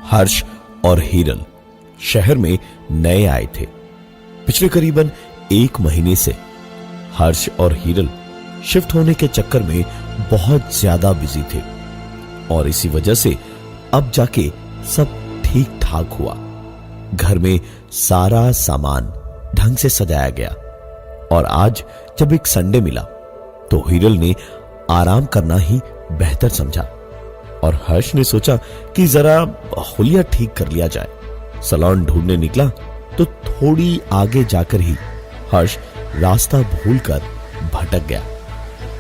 हर्ष और हिरल शहर में नए आए थे। पिछले करीबन 1 महीने से हर्ष और हिरल शिफ्ट होने के चक्कर में बहुत ज्यादा बिजी थे और इसी वजह से अब जाके सब ठीक ठाक हुआ। घर में सारा सामान ढंग से सजाया गया और आज जब एक संडे मिला तो हिरल ने आराम करना ही बेहतर समझा और हर्ष ने सोचा कि जरा हुलिया ठीक कर लिया जाए। सैलून ढूंढने निकला तो थोड़ी आगे जाकर ही हर्ष रास्ता भूलकर भटक गया,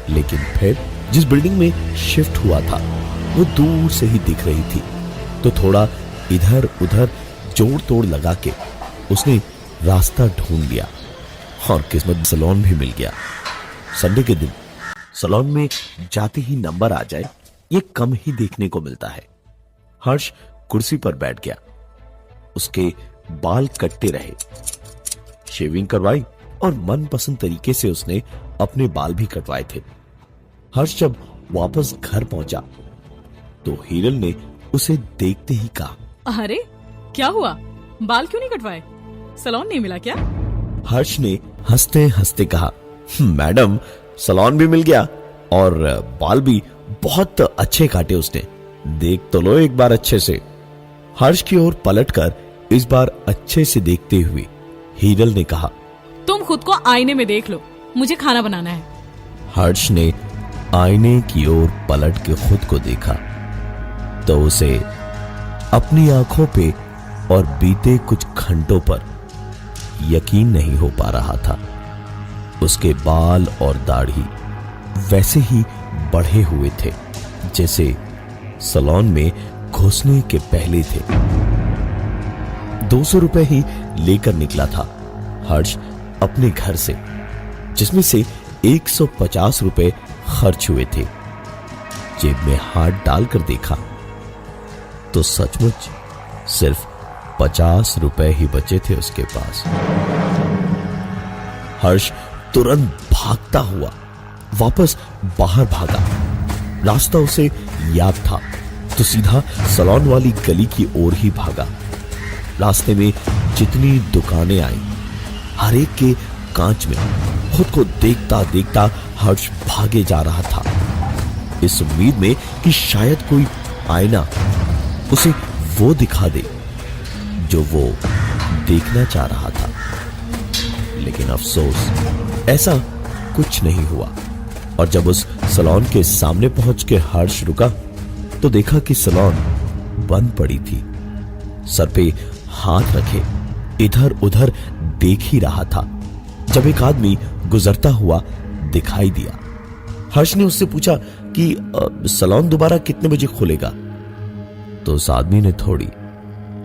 लेकिन फिर जिस बिल्डिंग में शिफ्ट हुआ था वो दूर से ही दिख रही थी तो थोड़ा इधर उधर जोड़ तोड़ लगा के उसने रास्ता ढूंढ लिया और किस्मत सैलून भी मिल गया। संडे के दिन सैलून में जाते ही नंबर आ जाए ये कम ही देखने को मिलता है। हर्ष कुर्सी पर बैठ गया, उसके बाल कटते रहे, शेविंग करवाई और मनपसंद तरीके से उसने अपने बाल भी कटवाए थे। हर्ष जब वापस घर पहुंचा तो हिरल ने उसे देखते ही कहा, अरे क्या हुआ, बाल क्यों नहीं कटवाए? सैलून नहीं मिला क्या? हर्ष ने हंसते हंसते कहा, मैडम सैलून भी मिल गया और बाल भी बहुत अच्छे काटे उसने, देख तो लो एक बार अच्छे से। हर्ष की ओर पलटकर इस बार अच्छे से देखते हुए हिरल ने कहा, तुम खुद को आईने में देख लो, मुझे खाना बनाना है। हर्ष ने आईने की ओर पलट के खुद को देखा तो उसे अपनी आंखों पे और बीते कुछ घंटों पर यकीन नहीं हो पा रहा था। उसके बाल और दाढ़ी वैसे ही बढ़े हुए थे जैसे सैलून में घुसने के पहले थे। 200 रुपए ही लेकर निकला था हर्ष अपने घर से, जिसमें से 150 रुपए खर्च हुए थे। जेब में हाथ डालकर देखा तो सचमुच सिर्फ 50 रुपए ही बचे थे उसके पास। हर्ष तुरंत भागता हुआ वापस बाहर भागा। रास्ता उसे याद था तो सीधा सैलून वाली गली की ओर ही भागा। रास्ते में जितनी दुकानें आई हर एक के कांच में खुद को देखता देखता हर्ष भागे जा रहा था, इस उम्मीद में कि शायद कोई आईना उसे वो दिखा दे जो वो देखना चाह रहा था। लेकिन अफसोस ऐसा कुछ नहीं हुआ और जब उस सैलून के सामने पहुंच के हर्ष रुका तो देखा कि सैलून बंद पड़ी थी। सर पे हाथ रखे इधर उधर देख ही रहा था जब एक आदमी गुजरता हुआ दिखाई दिया। हर्ष ने उससे पूछा कि सैलून दोबारा कितने बजे खुलेगा? तो उस आदमी ने थोड़ी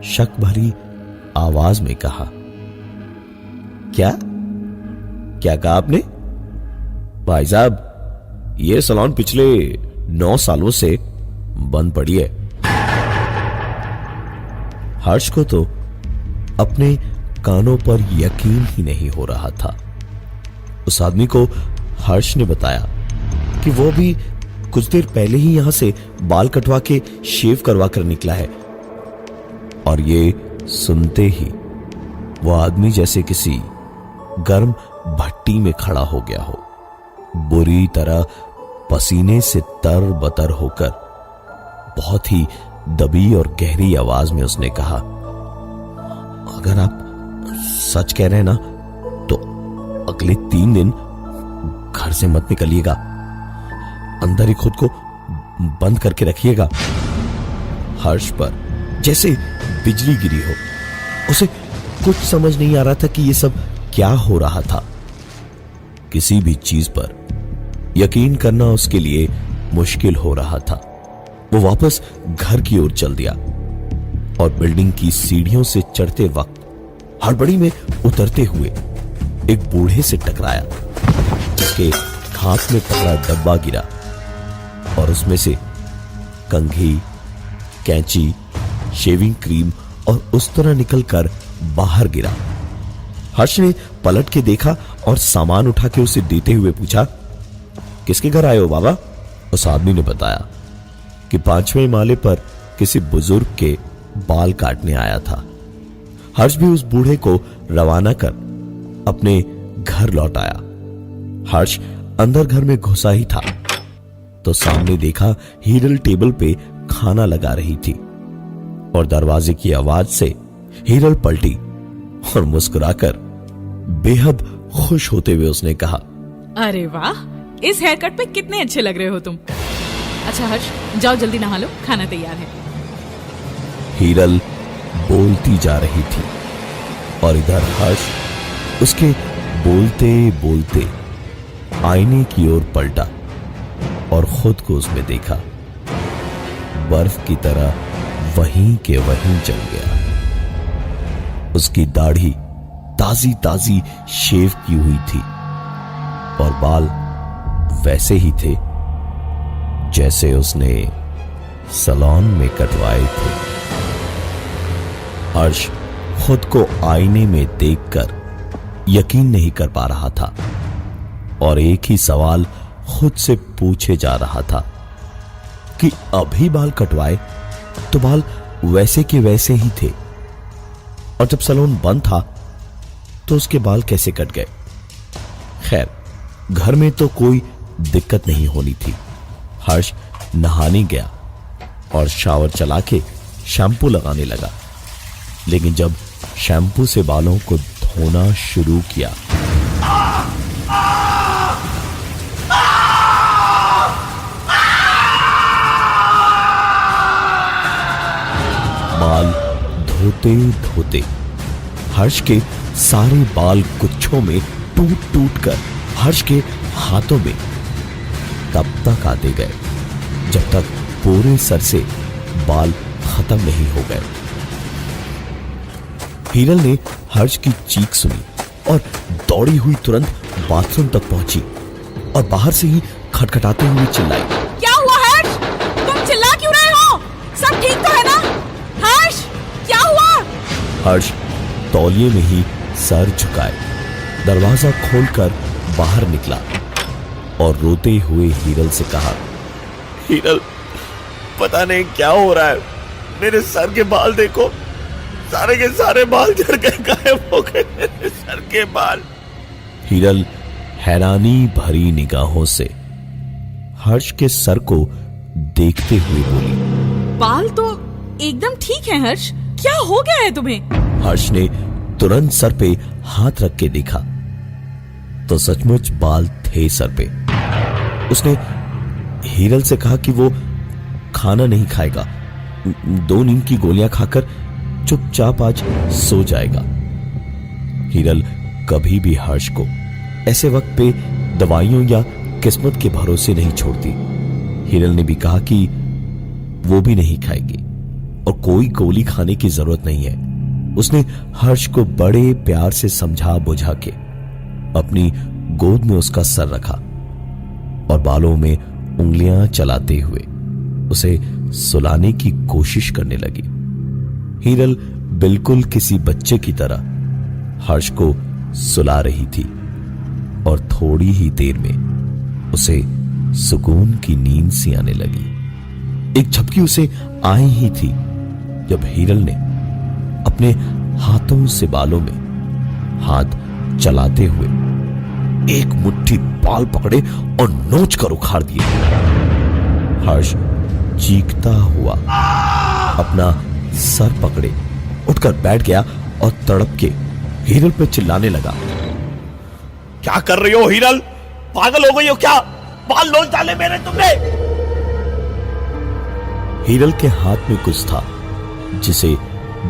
शक भरी आवाज में कहा, क्या कहा आपने? भाई साहब ये सैलून पिछले 9 सालों से बंद पड़ी है। हर्ष को तो अपने कानों पर यकीन ही नहीं हो रहा था। उस आदमी को हर्ष ने बताया कि वो भी कुछ देर पहले ही यहां से बाल कटवा के शेव करवा कर निकला है और ये सुनते ही वो आदमी जैसे किसी गर्म भट्टी में खड़ा हो गया हो। बुरी तरह पसीने से तरबतर होकर बहुत ही दबी और गहरी आवाज में उसने कहा, अगर आप सच कह रहे हैं ना तो अगले 3 दिन घर से मत निकलिएगा, अंदर ही खुद को बंद करके रखिएगा। हर्ष पर जैसे बिजली गिरी हो, उसे कुछ समझ नहीं आ रहा था कि ये सब क्या हो रहा था। किसी भी चीज पर यकीन करना उसके लिए मुश्किल हो रहा था। वो वापस घर की ओर चल दिया और बिल्डिंग की सीढ़ियों से चढ़ते वक्त हड़बड़ी में उतरते हुए एक बूढ़े से टकराया जिसके हाथ में पकड़ा डब्बा गिरा और उसमें से कंघी, कैंची, शेविंग क्रीम और उस तरह निकलकर बाहर गिरा। हर्ष ने पलट के देखा और सामान उठा के उसे देते हुए पूछा, किसके घर आए हो बाबा? उस आदमी ने बताया कि 5वें माले पर किसी बुजुर्ग के बाल काटने आया था। हर्ष भी उस बूढ़े को रवाना कर अपने घर लौट आया। हर्ष अंदर घर में घुसा ही था तो सामने देखा हीरल टेबल पे खाना लगा रही थी और दरवाजे की आवाज से हीरल पलटी और मुस्कुराकर बेहद खुश होते हुए उसने कहा, अरे वाह, इस हेयर कट पे कितने अच्छे लग रहे हो तुम। अच्छा हर्ष, जाओ जल्दी नहा लो, खाना तैयार है। हीरल बोलती जा रही थी और इधर हर्ष उसके बोलते बोलते आईने की ओर पलटा और खुद को उसमें देखा। बर्फ की तरह वहीं के वहीं जल गया। उसकी दाढ़ी ताजी ताजी शेव की हुई थी और बाल वैसे ही थे जैसे उसने सैलून में कटवाए थे। हर्ष खुद को आईने में देखकर यकीन नहीं कर पा रहा था और एक ही सवाल खुद से पूछे जा रहा था कि अभी बाल कटवाए तो बाल वैसे के वैसे ही थे और जब सैलून बंद था तो उसके बाल कैसे कट गए। खैर, घर में तो कोई दिक्कत नहीं होनी थी। हर्ष नहाने गया और शावर चला के शैम्पू लगाने लगा, लेकिन जब शैम्पू से बालों को धोना शुरू किया बाल धोते धोते हर्ष के सारे बाल गुच्छों में टूट टूट कर हर्ष के हाथों में तब तक आते गए जब तक पूरे सर से बाल खत्म नहीं हो गए। हीरल ने हर्ष की चीख सुनी और दौड़ी हुई तुरंत बाथरूम तक पहुंची और बाहर से ही खटखटाते हुए चिल्लाई, क्या हुआ हर्ष? तुम चिल्ला क्यों रहे हो? सब ठीक तो है ना? हर्ष, क्या हुआ? हर्ष तौलिए में ही सर झुकाए दरवाजा खोलकर बाहर निकला और रोते हुए हीरल से कहा, हीरल, पता नहीं क्या हो रहा है, मेरे सर के बाल देखो, सारे के सारे बाल झड़ गए, गायब हो गए मेरे सर के बाल। हीरल हैरानी भरी निगाहों से हर्ष के सर को देखते हुए बोली, बाल तो एकदम ठीक है हर्ष, क्या हो गया है तुम्हें? हर्ष ने तुरंत सर पे हाथ रख के देखा तो सचमुच बाल थे सर पे। उसने हीरल से कहा कि वो खाना नहीं खाएगा, 2 नींद की गोलियां खाकर चुपचाप आज सो जाएगा। हीरल कभी भी हर्ष को ऐसे वक्त पे दवाइयों या किस्मत के भरोसे नहीं छोड़ती। हीरल ने भी कहा कि वो भी नहीं खाएगी और कोई गोली खाने की जरूरत नहीं है। उसने हर्ष को बड़े प्यार से समझा बुझा के अपनी गोद में उसका सर रखा और बालों में उंगलियां चलाते हुए उसे सुलाने की कोशिश करने लगी। हीरल बिल्कुल किसी बच्चे की तरह हर्ष को सुला रही थी और थोड़ी ही देर में उसे सुकून की नींद सी आने लगी। एक झपकी उसे आई ही थी जब हीरल ने अपने हाथों से बालों में हाथ चलाते हुए एक मुट्ठी बाल पकड़े और नोच कर उखाड़ दिए। हर्ष चीखता हुआ अपना सर पकड़े उठकर बैठ गया और तड़प के हीरल पे चिल्लाने लगा, क्या कर रही हो हीरल? पागल हो गई हो क्या? बाल नोच डाले मेरे तुमने। हीरल के हाथ में कुछ था जिसे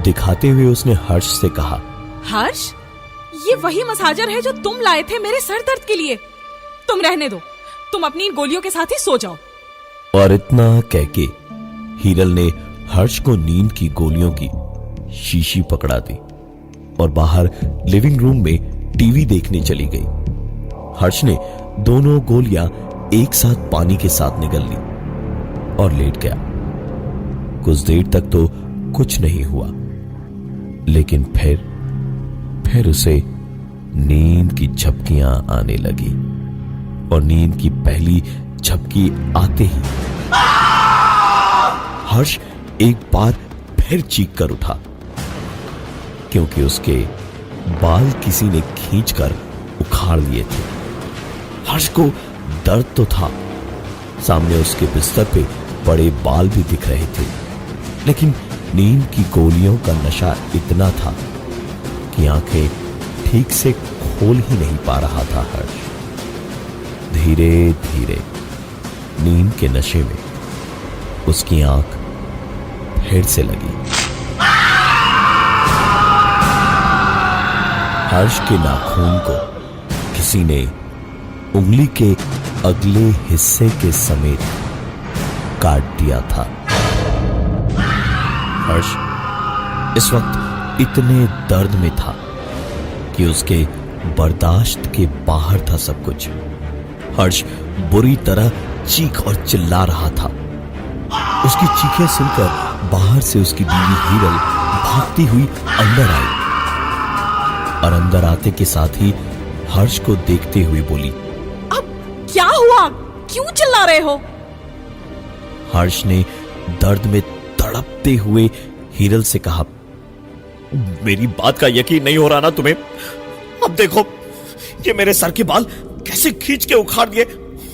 दिखाते हुए उसने हर्ष से कहा, हर्ष, ये वही मसाजर है जो तुम लाए थे मेरे सर दर्द के लिए। तुम रहने दो, तुम अपनी गोलियों के साथ ही सो जाओ। और इतना कह के हीरल ने हर्ष को नींद की गोलियों की शीशी पकड़ा दी और बाहर लिविंग रूम में टीवी देखने चली गई। हर्ष ने दोनों गोलियां एक साथ पानी के साथ निगल ली और लेट गया। कुछ देर तक तो कुछ नहीं हुआ, लेकिन फिर उसे नींद की झपकियां आने लगी और नींद की पहली झपकी आते ही हर्ष एक बार फिर चीख कर उठा, क्योंकि उसके बाल किसी ने खींचकर उखाड़ लिए थे। हर्ष को दर्द तो था, सामने उसके बिस्तर पे बड़े बाल भी दिख रहे थे, लेकिन नींद की गोलियों का नशा इतना था कि आंखें ठीक से खोल ही नहीं पा रहा था हर्ष। धीरे धीरे नींद के नशे में उसकी आंख फिर से लगी। हर्ष के नाखून को किसी ने उंगली के अगले हिस्से के समेत काट दिया था। हर्ष इस वक्त इतने दर्द में था कि उसके बर्दाश्त के बाहर था सब कुछ। हर्ष बुरी तरह चीख और चिल्ला रहा था। उसकी चीखें सुनकर बाहर से उसकी बीवी हीरल भागती हुई अंदर आई और अंदर आते के साथ ही हर्ष को देखते हुए बोली, अब क्या हुआ? क्यों चिल्ला रहे हो? हर्ष ने दर्द में तड़पते हुए हीरल से कहा, मेरी बात का यकीन नहीं हो रहा ना तुम्हें? अब देखो, ये मेरे सर के बाल कैसे खींच के उखाड़ दिए,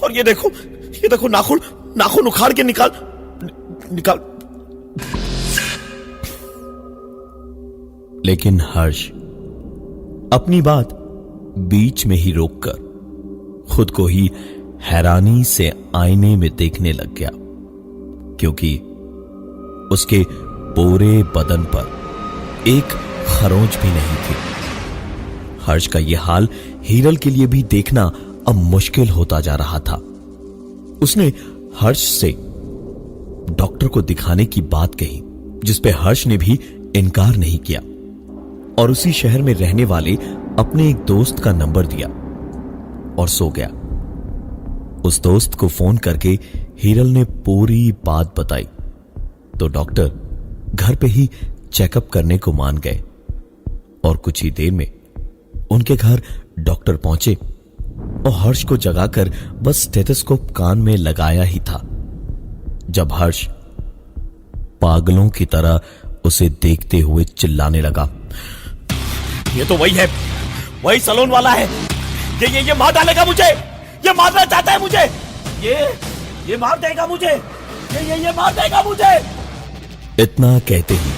और ये देखो नाखून उखाड़ के निकाल। लेकिन हर्ष अपनी बात बीच में ही रोककर खुद को ही हैरानी से आईने में देखने लग गया, क्योंकि उसके पूरे बदन पर एक खरोंच भी नहीं थी। हर्ष का यह हाल हीरल के लिए भी देखना अब मुश्किल होता जा रहा था। उसने हर्ष से डॉक्टर को दिखाने की बात कही, जिस पे हर्ष ने भी इनकार नहीं किया और उसी शहर में रहने वाले अपने एक दोस्त का नंबर दिया और सो गया। उस दोस्त को फोन करके हीरल ने पूरी बात बताई तो डॉक्टर घर पे ही चेकअप करने को मान गए और कुछ ही देर में उनके घर डॉक्टर पहुंचे और हर्ष को जगाकर बस स्टेथोस्कोप कान में लगाया ही था जब हर्ष पागलों की तरह उसे देखते हुए चिल्लाने लगा, ये तो वही है, वही सलोन वाला है। ये मार डालेगा मुझे, ये मारना चाहता है मुझे, ये मार देगा मुझे, ये मार देगा मुझे। इतना कहते ही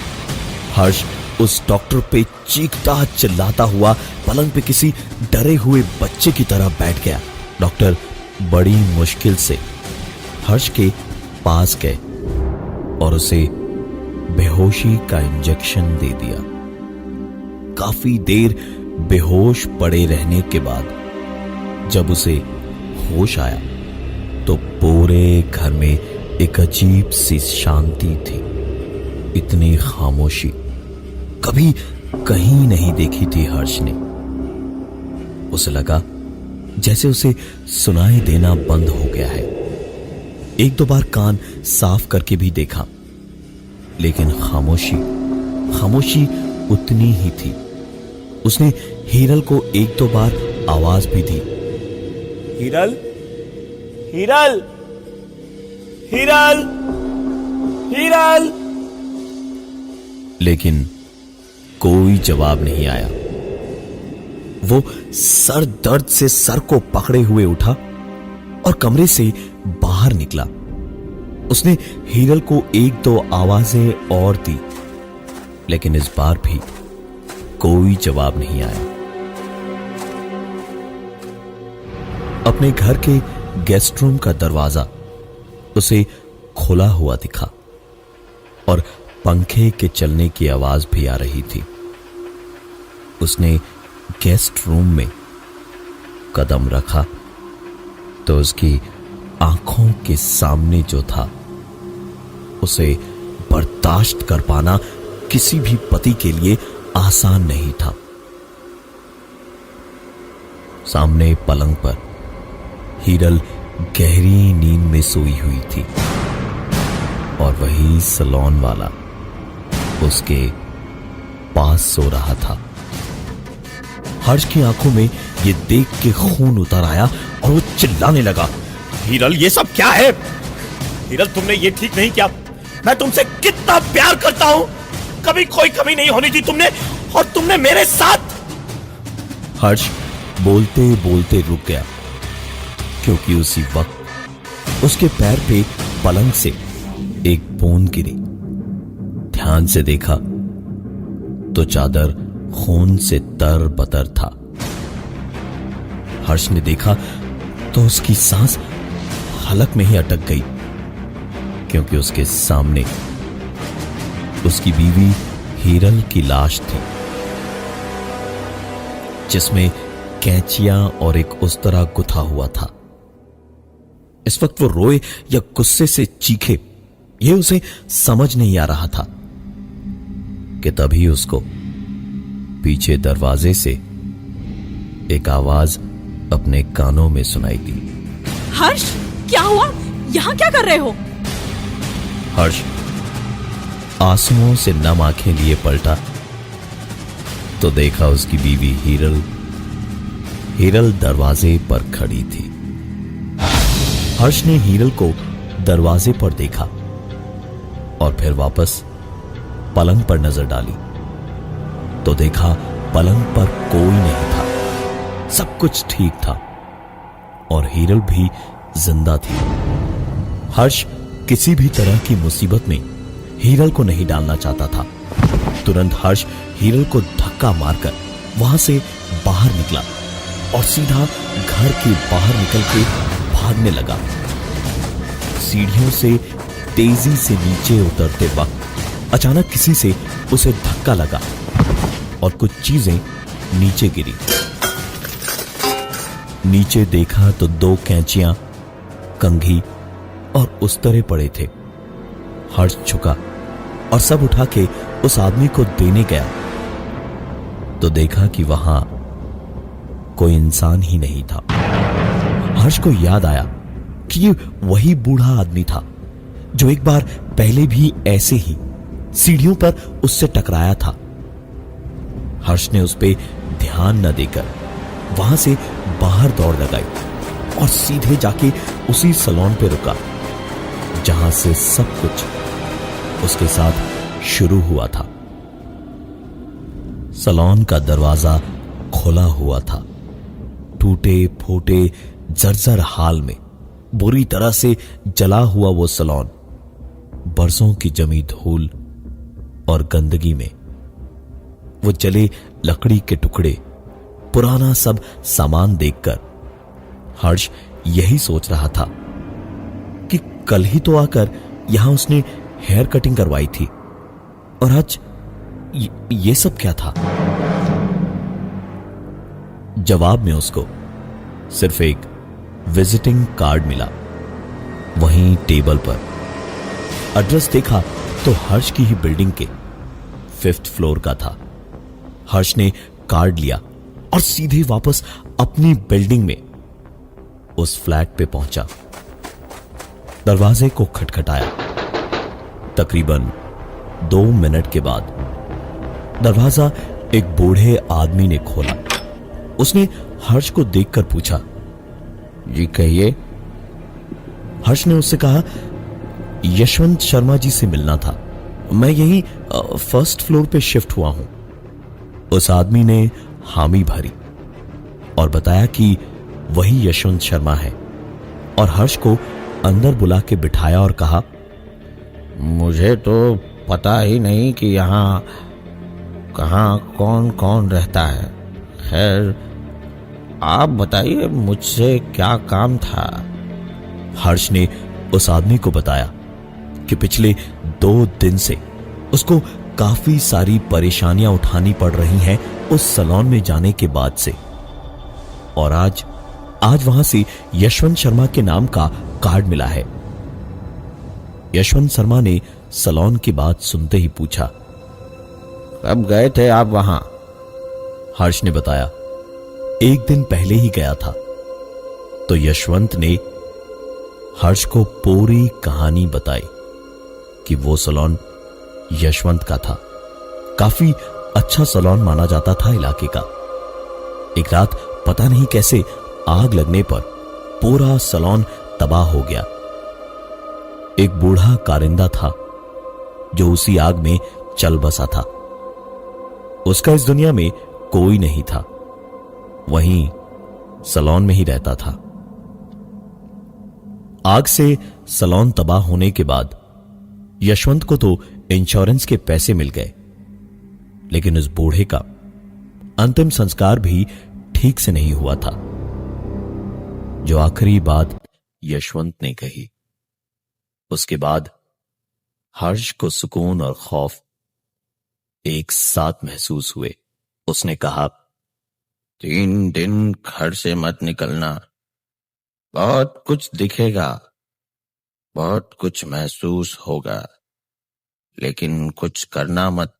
हर्ष उस डॉक्टर पे चीखता चिल्लाता हुआ पलंग पे किसी डरे हुए बच्चे की तरह बैठ गया। डॉक्टर बड़ी मुश्किल से हर्ष के पास गए और उसे बेहोशी का इंजेक्शन दे दिया। काफी देर बेहोश पड़े रहने के बाद जब उसे होश आया तो पूरे घर में एक अजीब सी शांति थी। इतनी खामोशी कभी कहीं नहीं देखी थी हर्ष ने। उसे लगा जैसे उसे सुनाई देना बंद हो गया है। एक दो बार कान साफ करके भी देखा, लेकिन खामोशी उतनी ही थी। उसने हीरल को एक दो बार आवाज भी दी, हीरल, हीरल, हीरल, हीरल, लेकिन कोई जवाब नहीं आया। वो सर दर्द से सर को पकड़े हुए उठा और कमरे से बाहर निकला। उसने हीरल को एक दो आवाजें और दी, लेकिन इस बार भी कोई जवाब नहीं आया। अपने घर के गेस्ट रूम का दरवाजा उसे खुला हुआ दिखा और पंखे के चलने की आवाज भी आ रही थी। उसने गेस्ट रूम में कदम रखा तो उसकी आंखों के सामने जो था उसे बर्दाश्त कर पाना किसी भी पति के लिए आसान नहीं था। सामने पलंग पर हीरल गहरी नींद में सोई हुई थी और वही सलोन वाला उसके पास सो रहा था। हर्ष की आंखों में ये देख के खून उतर आया और वो चिल्लाने लगा, हीरल ये सब क्या है? हीरल तुमने ये ठीक नहीं किया। मैं तुमसे कितना प्यार करता हूं, कभी कोई कमी नहीं होनी थी तुमने, और तुमने मेरे साथ। हर्ष बोलते बोलते रुक गया, क्योंकि उसी वक्त उसके पैर पे पलंग से एक बूंद गिरी। ध्यान से देखा तो चादर खून से तर-बतर था। हर्ष ने देखा तो उसकी सांस हलक में ही अटक गई, क्योंकि उसके सामने उसकी बीवी हीरल की लाश थी, जिसमें कैंचियां और एक उस्तरा गुथा हुआ था। इस वक्त वो रोए या गुस्से से चीखे, यह उसे समझ नहीं आ रहा था कि तभी उसको पीछे दरवाजे से एक आवाज अपने कानों में सुनाई दी। हर्ष, क्या हुआ? यहां क्या कर रहे हो? हर्ष आंसुओं से नम आंखें लिए पलटा तो देखा उसकी बीवी हीरल दरवाजे पर खड़ी थी। हर्ष ने हीरल को दरवाजे पर देखा और फिर वापस पलंग पर नजर डाली तो देखा पलंग पर कोई नहीं था, सब कुछ ठीक था और हीरल भी जिंदा थी। हर्ष किसी भी तरह की मुसीबत में हीरल को नहीं डालना चाहता था। तुरंत हर्ष हीरल को धक्का मारकर वहां से बाहर निकला और सीधा घर के बाहर निकल के भागने लगा। सीढ़ियों से तेजी से नीचे उतरते वक्त अचानक किसी से उसे धक्का लगा और कुछ चीजें नीचे गिरी। नीचे देखा तो 2 कैंचियां, कंघी और उस्तरे पड़े थे। हर्ष झुका और सब उठा के उस आदमी को देने गया तो देखा कि वहां कोई इंसान ही नहीं था। हर्ष को याद आया कि ये वही बूढ़ा आदमी था जो एक बार पहले भी ऐसे ही सीढ़ियों पर उससे टकराया था। हर्ष ने उस पे ध्यान न देकर वहां से बाहर दौड़ लगाई और सीधे जाके उसी सैलून पे रुका जहां से सब कुछ उसके साथ शुरू हुआ था। सैलून का दरवाजा खुला हुआ था। टूटे फूटे जर्जर हाल में बुरी तरह से जला हुआ वो सैलून बरसों की जमी धूल और गंदगी में, वो जले लकड़ी के टुकड़े, पुराना सब सामान देखकर हर्ष यही सोच रहा था कि कल ही तो आकर यहां उसने हेयर कटिंग करवाई थी और आज ये सब क्या था। जवाब में उसको सिर्फ एक विजिटिंग कार्ड मिला। वहीं टेबल पर एड्रेस देखा तो हर्ष की ही बिल्डिंग के 5th फ्लोर का था। हर्ष ने कार्ड लिया और सीधे वापस अपनी बिल्डिंग में उस फ्लैट पे पहुंचा। दरवाजे को खटखटाया। तकरीबन 2 मिनट के बाद दरवाजा एक बूढ़े आदमी ने खोला। उसने हर्ष को देखकर पूछा, जी कहिए। हर्ष ने उससे कहा, यशवंत शर्मा जी से मिलना था, मैं यहीं 1st फ्लोर पे शिफ्ट हुआ हूं। उस आदमी ने हामी भरी और बताया कि वही यशवंत शर्मा है और हर्ष को अंदर बुला के बिठाया और कहा, मुझे तो पता ही नहीं कि यहाँ कहाँ कौन कौन रहता है। खैर आप बताइए मुझसे क्या काम था। हर्ष ने उस आदमी को बताया कि पिछले 2 दिन से उसको काफी सारी परेशानियां उठानी पड़ रही हैं उस सैलून में जाने के बाद से, और आज वहां से यशवंत शर्मा के नाम का कार्ड मिला है। यशवंत शर्मा ने सैलून की बात सुनते ही पूछा, कब गए थे आप वहां? हर्ष ने बताया, 1 दिन पहले ही गया था। तो यशवंत ने हर्ष को पूरी कहानी बताई कि वो सैलून यशवंत का था। काफी अच्छा सैलून माना जाता था इलाके का। एक रात पता नहीं कैसे आग लगने पर पूरा सैलून तबाह हो गया। एक बूढ़ा कारिंदा था जो उसी आग में चल बसा था। उसका इस दुनिया में कोई नहीं था, वहीं सलोन में ही रहता था। आग से सलोन तबाह होने के बाद यशवंत को तो इंश्योरेंस के पैसे मिल गए, लेकिन उस बूढ़े का अंतिम संस्कार भी ठीक से नहीं हुआ था। जो आखिरी बात यशवंत ने कही, उसके बाद हर्ष को सुकून और खौफ एक साथ महसूस हुए। उसने कहा, 3 दिन घर से मत निकलना, बहुत कुछ दिखेगा, बहुत कुछ महसूस होगा, लेकिन कुछ करना मत,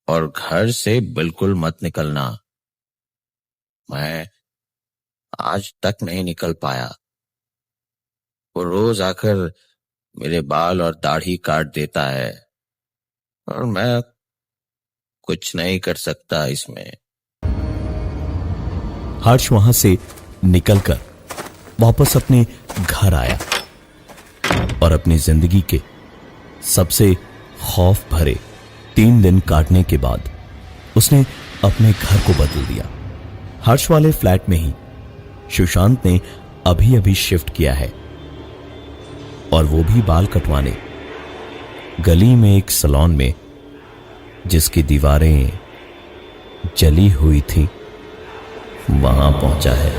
और घर से बिल्कुल मत निकलना। मैं आज तक नहीं निकल पाया। वो रोज आकर मेरे बाल और दाढ़ी काट देता है और मैं कुछ नहीं कर सकता इसमें। हर्ष वहां से निकलकर वापस अपने घर आया और अपनी जिंदगी के सबसे खौफ भरे 3 दिन काटने के बाद उसने अपने घर को बदल दिया। हर्ष वाले फ्लैट में ही सुशांत ने अभी अभी शिफ्ट किया है, और वो भी बाल कटवाने गली में एक सैलून में, जिसकी दीवारें जली हुई थी, वहां पहुंचा है।